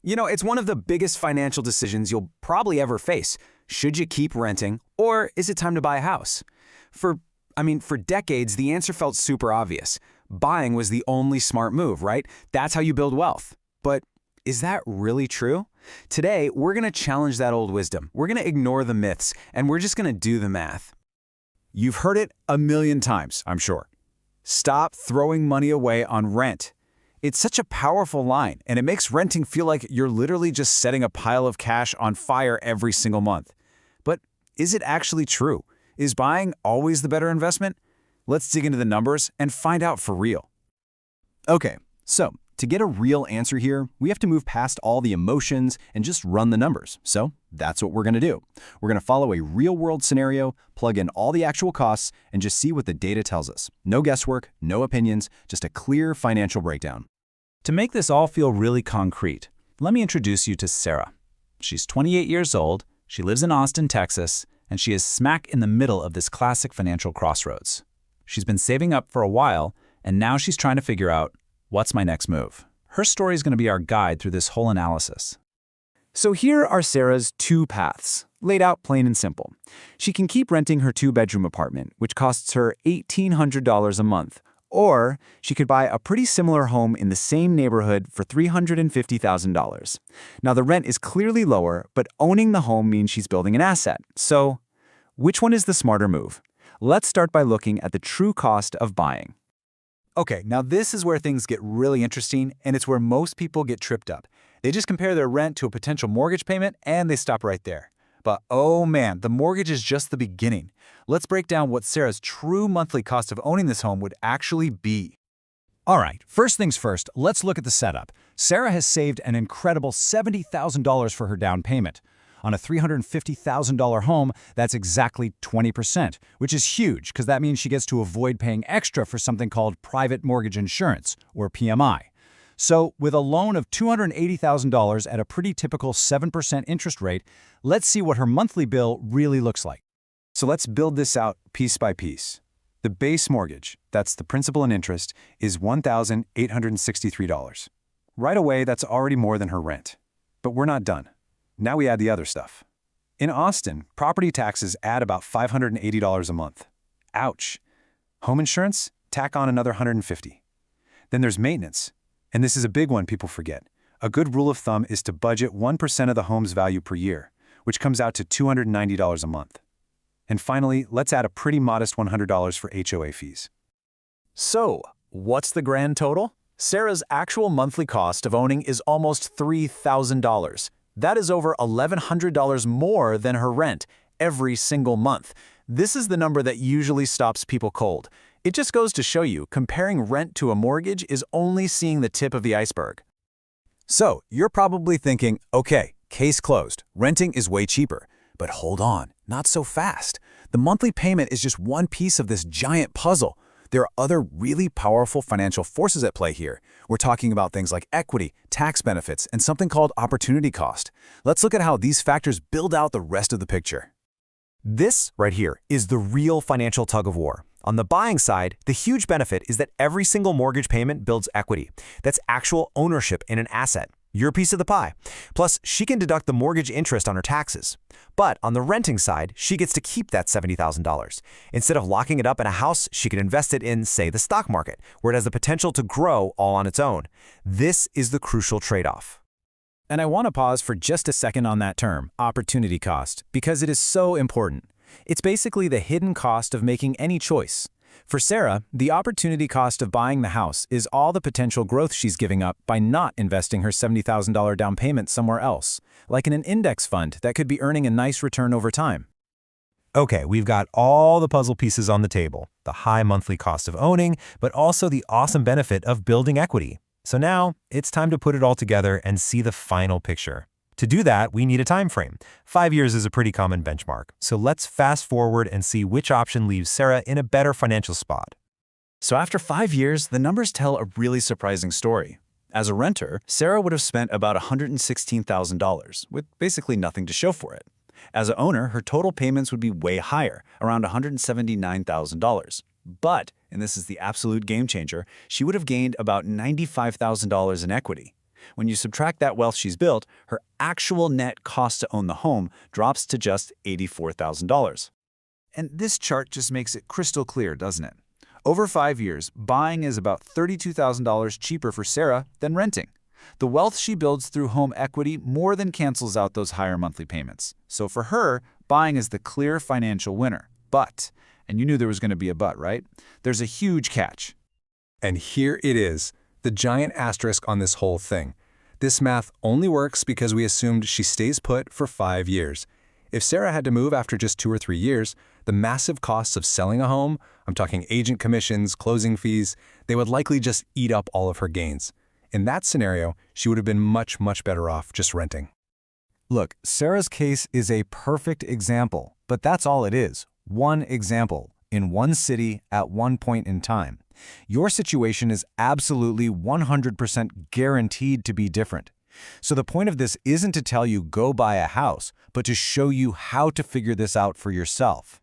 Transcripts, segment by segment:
It's one of the biggest financial decisions you'll probably ever face. Should you keep renting, or is it time to buy a house? For decades, the answer felt super obvious. Buying was the only smart move, right? That's how you build wealth. But is that really true? Today, we're going to challenge that old wisdom. We're going to ignore the myths, and we're just going to do the math. You've heard it a million times, I'm sure. Stop throwing money away on rent. It's such a powerful line, and it makes renting feel like you're literally just setting a pile of cash on fire every single month. But is it actually true? Is buying always the better investment? Let's dig into the numbers and find out for real. Okay, so to get a real answer here, we have to move past all the emotions and just run the numbers. So that's what we're going to do. We're going to follow a real-world scenario, plug in all the actual costs, and just see what the data tells us. No guesswork, no opinions, just a clear financial breakdown. To make this all feel really concrete, let me introduce you to Sarah. She's 28 years old, she lives in Austin, Texas, and she is smack in the middle of this classic financial crossroads. She's been saving up for a while, and now she's trying to figure out, what's my next move? Her story is going to be our guide through this whole analysis. So here are Sarah's two paths, laid out plain and simple. She can keep renting her two-bedroom apartment, which costs her $1,800 a month, or she could buy a pretty similar home in the same neighborhood for $350,000. Now, the rent is clearly lower, but owning the home means she's building an asset. So, which one is the smarter move? Let's start by looking at the true cost of buying. Okay, now this is where things get really interesting, and it's where most people get tripped up. They just compare their rent to a potential mortgage payment, and they stop right there. But oh man, the mortgage is just the beginning. Let's break down what Sarah's true monthly cost of owning this home would actually be. All right, first things first, let's look at the setup. Sarah has saved an incredible $70,000 for her down payment. On a $350,000 home, that's exactly 20%, which is huge because that means she gets to avoid paying extra for something called private mortgage insurance, or PMI. So with a loan of $280,000 at a pretty typical 7% interest rate, let's see what her monthly bill really looks like. So let's build this out piece by piece. The base mortgage, that's the principal and interest, is $1,863. Right away, that's already more than her rent. But we're not done. Now we add the other stuff. In Austin, property taxes add about $580 a month. Ouch. Home insurance, tack on another $150. Then there's maintenance. And this is a big one people forget. A good rule of thumb is to budget 1% of the home's value per year, which comes out to $290 a month. And finally, let's add a pretty modest $100 for HOA fees. So, what's the grand total? Sarah's actual monthly cost of owning is almost $3,000. That is over $1,100 more than her rent every single month. This is the number that usually stops people cold. It just goes to show you, comparing rent to a mortgage is only seeing the tip of the iceberg. So, you're probably thinking, okay, case closed, renting is way cheaper. But hold on, not so fast. The monthly payment is just one piece of this giant puzzle. There are other really powerful financial forces at play here. We're talking about things like equity, tax benefits, and something called opportunity cost. Let's look at how these factors build out the rest of the picture. This right here is the real financial tug-of-war. On the buying side, the huge benefit is that every single mortgage payment builds equity. That's actual ownership in an asset, your piece of the pie. Plus, she can deduct the mortgage interest on her taxes. But on the renting side, she gets to keep that $70,000. Instead of locking it up in a house, she can invest it in, say, the stock market, where it has the potential to grow all on its own. This is the crucial trade-off. And I want to pause for just a second on that term, opportunity cost, because it is so important. It's basically the hidden cost of making any choice. For Sarah, the opportunity cost of buying the house is all the potential growth she's giving up by not investing her $70,000 down payment somewhere else, like in an index fund that could be earning a nice return over time. Okay, we've got all the puzzle pieces on the table, the high monthly cost of owning, but also the awesome benefit of building equity. So now it's time to put it all together and see the final picture. To do that, we need a time frame. 5 years is a pretty common benchmark. So let's fast forward and see which option leaves Sarah in a better financial spot. So after 5 years, the numbers tell a really surprising story. As a renter, Sarah would have spent about $116,000, with basically nothing to show for it. As an owner, her total payments would be way higher, around $179,000. But, and this is the absolute game changer, she would have gained about $95,000 in equity. When you subtract that wealth she's built, her actual net cost to own the home drops to just $84,000. And this chart just makes it crystal clear, doesn't it? Over 5 years, buying is about $32,000 cheaper for Sarah than renting. The wealth she builds through home equity more than cancels out those higher monthly payments. So for her, buying is the clear financial winner. But, and you knew there was going to be a but, right? There's a huge catch. And here it is, the giant asterisk on this whole thing. This math only works because we assumed she stays put for 5 years. If Sarah had to move after just 2 or 3 years, the massive costs of selling a home, I'm talking agent commissions, closing fees, they would likely just eat up all of her gains. In that scenario, she would have been much, much better off just renting. Look, Sarah's case is a perfect example, but that's all it is. One example, in one city at one point in time. Your situation is absolutely 100% guaranteed to be different. So the point of this isn't to tell you go buy a house, but to show you how to figure this out for yourself.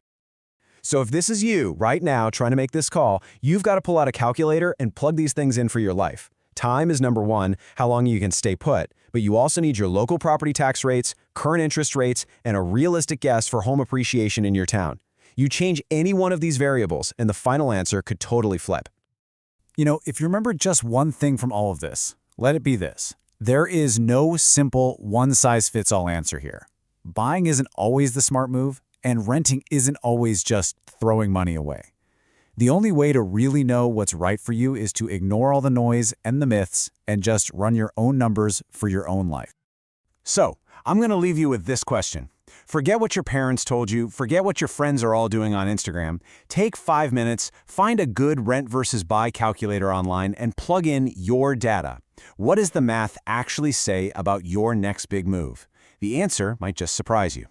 So if this is you right now trying to make this call, you've got to pull out a calculator and plug these things in for your life. Time is number one, how long you can stay put, but you also need your local property tax rates, current interest rates, and a realistic guess for home appreciation in your town. You change any one of these variables, and the final answer could totally flip. You know, if you remember just one thing from all of this, let it be this. There is no simple one-size-fits-all answer here. Buying isn't always the smart move, and renting isn't always just throwing money away. The only way to really know what's right for you is to ignore all the noise and the myths and just run your own numbers for your own life. So, I'm going to leave you with this question. Forget what your parents told you, forget what your friends are all doing on Instagram. Take 5 minutes, find a good rent versus buy calculator online, and plug in your data. What does the math actually say about your next big move? The answer might just surprise you.